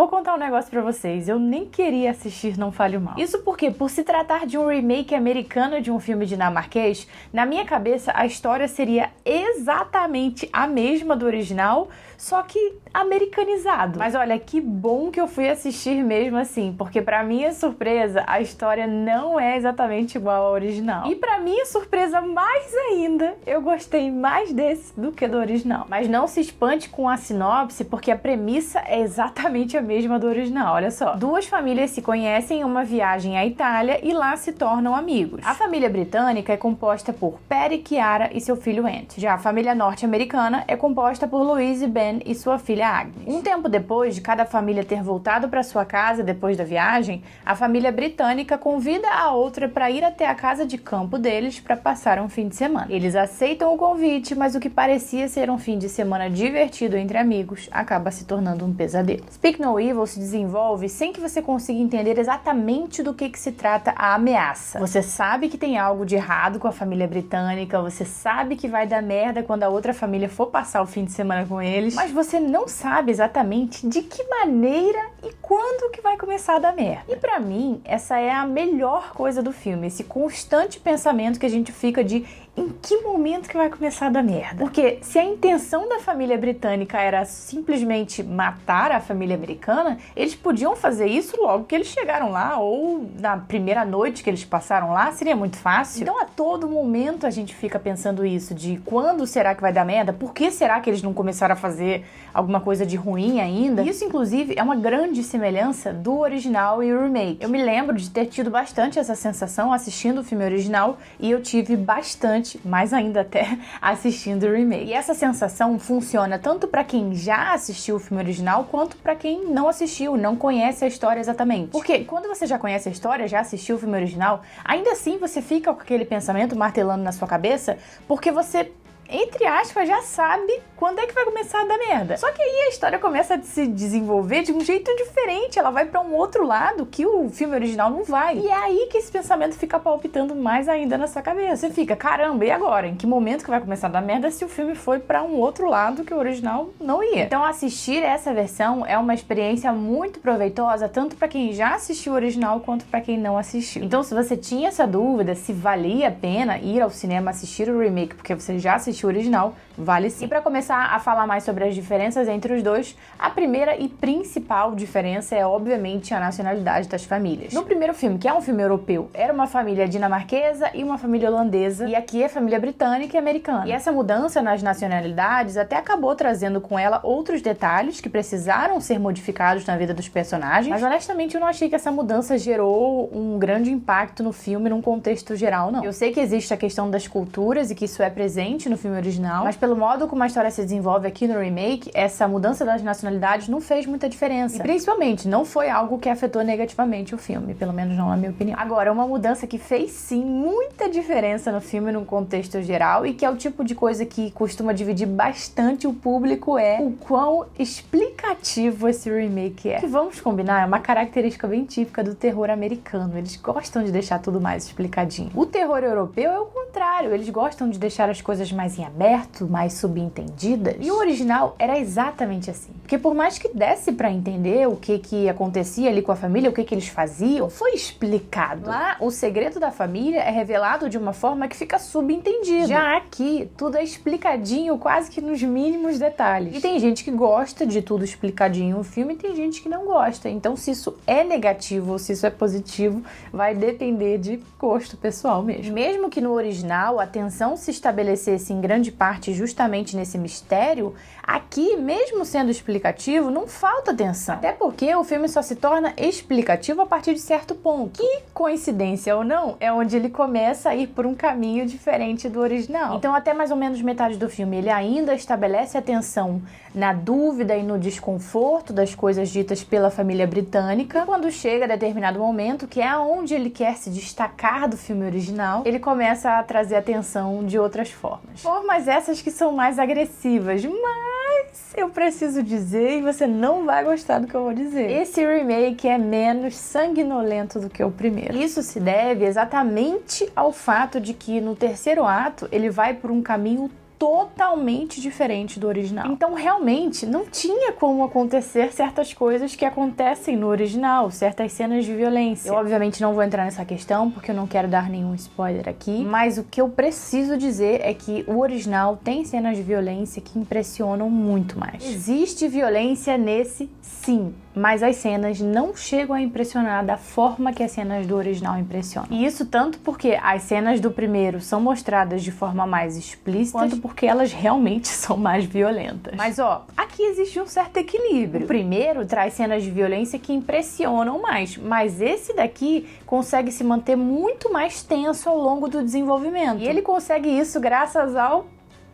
vou contar um negócio pra vocês, eu nem queria assistir Não Fale o Mal. Isso porque, por se tratar de um remake americano de um filme dinamarquês, na minha cabeça a história seria exatamente a mesma do original, só que americanizado. Mas olha, que bom que eu fui assistir mesmo assim, porque pra minha surpresa, a história não é exatamente igual ao original. E pra minha surpresa mais ainda, eu gostei mais desse do que do original. Mas não se espante com a sinopse, porque a premissa é exatamente a mesma do original, olha só. Duas famílias se conhecem em uma viagem à Itália e lá se tornam amigos. A família britânica é composta por Patty, Chiara e seu filho Ant. Já a família norte-americana é composta por Louise, Ben e sua filha Agnes. Um tempo depois de cada família ter voltado para sua casa depois da viagem, a família britânica convida a outra para ir até a casa de campo deles para passar um fim de semana. Eles aceitam o convite, mas o que parecia ser um fim de semana divertido entre amigos acaba se tornando um pesadelo. Speak No Evil se desenvolve sem que você consiga entender exatamente do que se trata a ameaça. Você sabe que tem algo de errado com a família britânica, você sabe que vai dar merda quando a outra família for passar o fim de semana com eles, mas você não sabe exatamente de que maneira e quando que vai começar a dar merda. E pra mim, essa é a melhor coisa do filme, esse constante pensamento que a gente fica de em que momento que vai começar a dar merda. Porque se a intenção da família britânica era simplesmente matar a família americana, eles podiam fazer isso logo que eles chegaram lá, ou na primeira noite que eles passaram lá, seria muito fácil. Então a todo momento a gente fica pensando isso, de quando será que vai dar merda, por que será que eles não começaram a fazer alguma coisa de ruim ainda. Isso inclusive é uma grande semelhança do original e o remake. Eu me lembro de ter tido bastante essa sensação assistindo o filme original, e eu tive bastante, mais ainda até, assistindo o remake. E essa sensação funciona tanto para quem já assistiu o filme original, quanto para quem não assistiu, não conhece a história exatamente. Porque quando você já conhece a história, já assistiu o filme original, ainda assim você fica com aquele pensamento martelando na sua cabeça, porque você, entre aspas, já sabe quando é que vai começar a dar merda. Só que aí a história começa a se desenvolver de um jeito diferente, ela vai pra um outro lado que o filme original não vai. E é aí que esse pensamento fica palpitando mais ainda na sua cabeça. Você fica, caramba, e agora? Em que momento que vai começar a dar merda se o filme foi pra um outro lado que o original não ia? Então assistir essa versão é uma experiência muito proveitosa, tanto pra quem já assistiu o original, quanto pra quem não assistiu. Então se você tinha essa dúvida se valia a pena ir ao cinema assistir o remake porque você já assistiu o original, vale sim. E para começar a falar mais sobre as diferenças entre os dois, a primeira e principal diferença é obviamente a nacionalidade das famílias. No primeiro filme, que é um filme europeu, era uma família dinamarquesa e uma família holandesa, e aqui é família britânica e americana. E essa mudança nas nacionalidades até acabou trazendo com ela outros detalhes que precisaram ser modificados na vida dos personagens, mas honestamente eu não achei que essa mudança gerou um grande impacto no filme num contexto geral, não. Eu sei que existe a questão das culturas e que isso é presente no filme original, mas pelo modo como a história se desenvolve aqui no remake, essa mudança das nacionalidades não fez muita diferença. E principalmente, não foi algo que afetou negativamente o filme, pelo menos não na minha opinião. Agora, uma mudança que fez sim muita diferença no filme num contexto geral, e que é o tipo de coisa que costuma dividir bastante o público, é o quão explicativo esse remake é. Que vamos combinar, é uma característica bem típica do terror americano. Eles gostam de deixar tudo mais explicadinho. O terror europeu é o contrário, eles gostam de deixar as coisas mais em aberto, mais subentendidas. E o original era exatamente assim. Porque por mais que desse pra entender o que acontecia ali com a família, o que eles faziam, foi explicado. Lá, o segredo da família é revelado de uma forma que fica subentendido. Já aqui, tudo é explicadinho, quase que nos mínimos detalhes. E tem gente que gosta de tudo explicadinho no filme, e tem gente que não gosta. Então, se isso é negativo ou se isso é positivo, vai depender de gosto pessoal mesmo. Mesmo que no original a tensão se estabelecesse em grande parte justamente nesse mistério, aqui, mesmo sendo explicativo, não falta tensão. Até porque o filme só se torna explicativo a partir de certo ponto. Que, coincidência ou não, é onde ele começa a ir por um caminho diferente do original. Então, até mais ou menos metade do filme, ele ainda estabelece a tensão na dúvida e no desconforto das coisas ditas pela família britânica. E quando chega a determinado momento, que é onde ele quer se destacar do filme original, ele começa a trazer a tensão de outras formas. Formas essas que são mais agressivas, mas eu preciso dizer, e você não vai gostar do que eu vou dizer, esse remake é menos sanguinolento do que o primeiro. Isso se deve exatamente ao fato de que no terceiro ato ele vai por um caminho totalmente diferente do original. Então, realmente, não tinha como acontecer certas coisas que acontecem no original, certas cenas de violência. Eu, obviamente, não vou entrar nessa questão, porque eu não quero dar nenhum spoiler aqui, mas o que eu preciso dizer é que o original tem cenas de violência que impressionam muito mais. Existe violência nesse, sim, mas as cenas não chegam a impressionar da forma que as cenas do original impressionam. E isso tanto porque as cenas do primeiro são mostradas de forma mais explícita, quanto porque elas realmente são mais violentas. Mas ó, aqui existe um certo equilíbrio. O primeiro traz cenas de violência que impressionam mais, mas esse daqui consegue se manter muito mais tenso ao longo do desenvolvimento. E ele consegue isso graças ao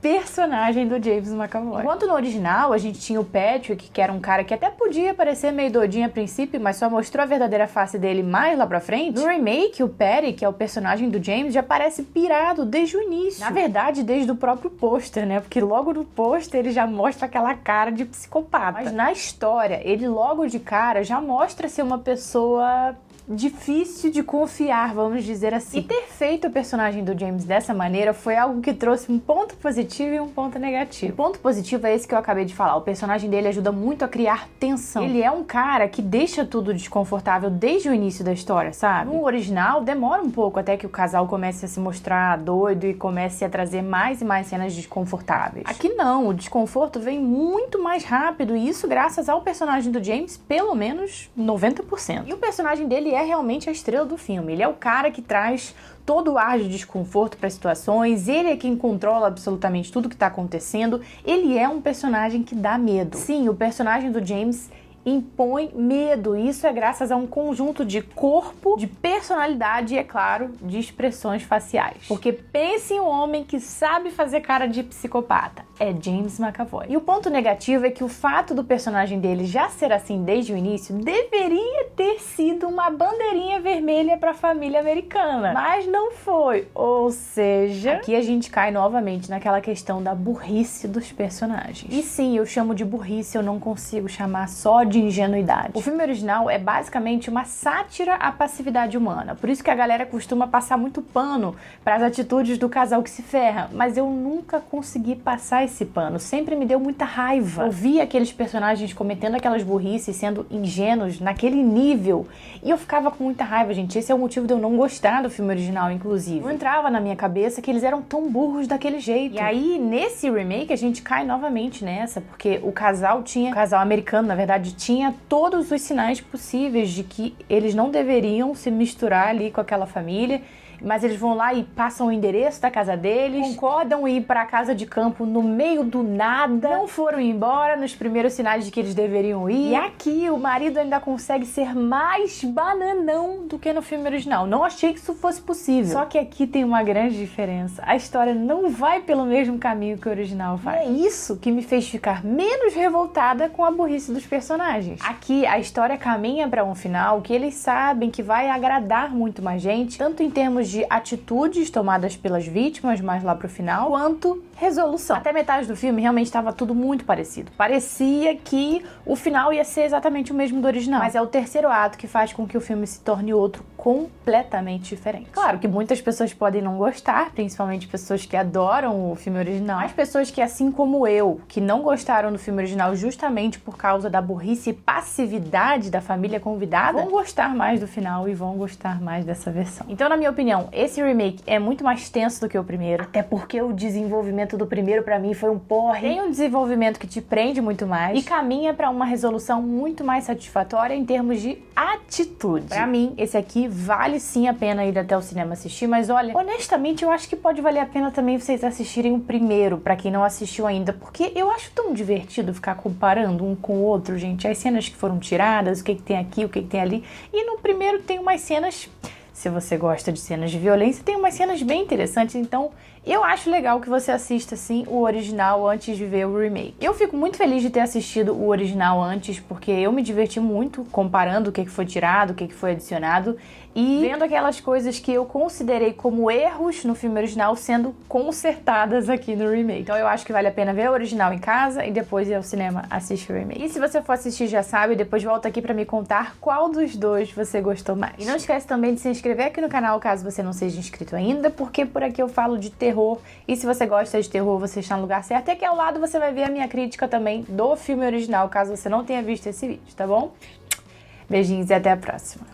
personagem do James McAvoy. Enquanto no original a gente tinha o Patrick, que era um cara que até podia parecer meio doidinho a princípio, mas só mostrou a verdadeira face dele mais lá pra frente, no remake o Perry, que é o personagem do James, já parece pirado desde o início. Na verdade, desde o próprio pôster, né? Porque logo no pôster ele já mostra aquela cara de psicopata. Mas na história, ele logo de cara já mostra ser uma pessoa difícil de confiar, vamos dizer assim. E ter feito o personagem do James dessa maneira foi algo que trouxe um ponto positivo e um ponto negativo. O ponto positivo é esse que eu acabei de falar. O personagem dele ajuda muito a criar tensão. Ele é um cara que deixa tudo desconfortável desde o início da história, sabe? No original, demora um pouco até que o casal comece a se mostrar doido e comece a trazer mais e mais cenas desconfortáveis. Aqui não, o desconforto vem muito mais rápido, e isso graças ao personagem do James, pelo menos 90%. E o personagem dele é realmente a estrela do filme. Ele é o cara que traz todo o ar de desconforto para as situações, ele é quem controla absolutamente tudo que está acontecendo, ele é um personagem que dá medo. Sim, o personagem do James impõe medo, e isso é graças a um conjunto de corpo, de personalidade e, é claro, de expressões faciais. Porque pense em um homem que sabe fazer cara de psicopata. É James McAvoy. E o ponto negativo é que o fato do personagem dele já ser assim desde o início deveria ter sido uma bandeirinha vermelha para a família americana, mas não foi. Ou seja, aqui a gente cai novamente naquela questão da burrice dos personagens. E sim, eu chamo de burrice, eu não consigo chamar só de ingenuidade. O filme original é basicamente uma sátira à passividade humana, por isso que a galera costuma passar muito pano para as atitudes do casal que se ferra, mas eu nunca consegui passar esse pano, sempre me deu muita raiva. Eu vi aqueles personagens cometendo aquelas burrices, sendo ingênuos naquele nível, e eu ficava com muita raiva, gente. Esse é o motivo de eu não gostar do filme original, inclusive. Não entrava na minha cabeça que eles eram tão burros daquele jeito. E aí, nesse remake, a gente cai novamente nessa, porque o casal americano, na verdade, tinha todos os sinais possíveis de que eles não deveriam se misturar ali com aquela família, mas eles vão lá e passam o endereço da casa deles, concordam em ir para a casa de campo no meio do nada, não foram embora nos primeiros sinais de que eles deveriam ir. E aqui o marido ainda consegue ser mais bananão do que no filme original. Não achei que isso fosse possível. Só que aqui tem uma grande diferença. A história não vai pelo mesmo caminho que o original faz. E é isso que me fez ficar menos revoltada com a burrice dos personagens. Aqui a história caminha para um final que eles sabem que vai agradar muito mais gente, tanto em termos de atitudes tomadas pelas vítimas mais lá pro final, quanto resolução. Até metade do filme realmente estava tudo muito parecido. Parecia que o final ia ser exatamente o mesmo do original, mas é o terceiro ato que faz com que o filme se torne outro completamente diferente. Claro que muitas pessoas podem não gostar, principalmente pessoas que adoram o filme original, mas pessoas que, assim como eu, que não gostaram do filme original justamente por causa da burrice e passividade da família convidada, vão gostar mais do final e vão gostar mais dessa versão. Então, na minha opinião, esse remake é muito mais tenso do que o primeiro, até porque o desenvolvimento do primeiro pra mim foi um porre. Tem um desenvolvimento que te prende muito mais e caminha pra uma resolução muito mais satisfatória em termos de atitude. Pra mim, esse aqui vale sim a pena ir até o cinema assistir, mas olha, honestamente eu acho que pode valer a pena também vocês assistirem o primeiro, pra quem não assistiu ainda, porque eu acho tão divertido ficar comparando um com o outro, gente, as cenas que foram tiradas, o que tem aqui, o que tem ali, e no primeiro tem umas cenas... Se você gosta de cenas de violência, tem umas cenas bem interessantes, então eu acho legal que você assista, sim, o original antes de ver o remake. Eu fico muito feliz de ter assistido o original antes, porque eu me diverti muito comparando o que foi tirado, o que foi adicionado, e vendo aquelas coisas que eu considerei como erros no filme original sendo consertadas aqui no remake. Então eu acho que vale a pena ver o original em casa e depois ir ao cinema assistir o remake. E se você for assistir, já sabe, depois volta aqui pra me contar qual dos dois você gostou mais. E não esquece também de se inscrever aqui no canal caso você não seja inscrito ainda, porque por aqui eu falo de terror, terror. E se você gosta de terror, você está no lugar certo. E aqui ao lado você vai ver a minha crítica também do filme original, caso você não tenha visto esse vídeo, tá bom? Beijinhos e até a próxima.